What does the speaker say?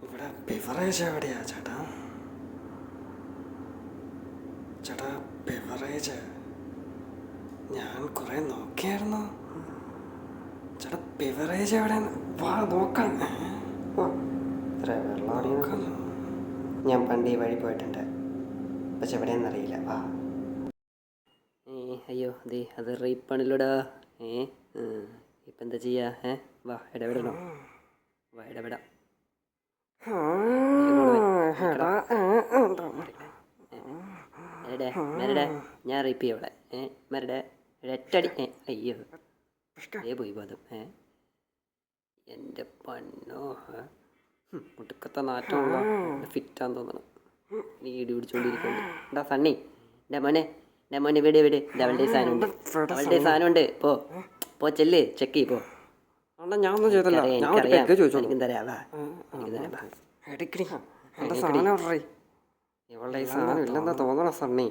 ഇവിടെ ബിവറേജ് എവിടെയാ ചേട്ടാ? ചേട്ടാ ബിവറേജ് ഞാൻ കുറെ നോക്കിയായിരുന്നു. ചേട്ടാ ബിവറേജ് എവിടെയാണ്? വാ നോക്കാം. ഞാൻ പണ്ട് ഈ വഴി പോയിട്ടുണ്ട്, പക്ഷെ എവിടെയെന്നറിയില്ല. വാ. അയ്യോ ദേ അത് റേപ്പാണല്ലോടാ. ഇപ്പം എന്താ ചെയ്യാ? വാ ഇടപെടണോ? വാ ഇടപെടാം. ഞാൻ റേപ്പ് ചെയ്യും അവിടെ. മരടെ ഒരൊറ്റടി. അയ്യോ പോയി ബോധം. എൻ്റെ പന്നോ, മുടുക്കത്തെ നാറ്റമുള്ള ഫിറ്റാന്ന് തോന്നണം. നീ ഇടി പിടിച്ചോണ്ടിരിക്കുന്നുണ്ട്. എന്താ സണ്ണി? എൻ്റെ മോനെ വീട് അവളുടെ സാധനമുണ്ട്. പോ ചെല്ല് ചെക്ക് ചെയ്യ്. പോ. ഞാനൊന്നും ചെയ്തല്ല. ഇവളുടെ ഈ സാധനം ഇല്ലെന്നാ തോന്നണ സണ്ണി.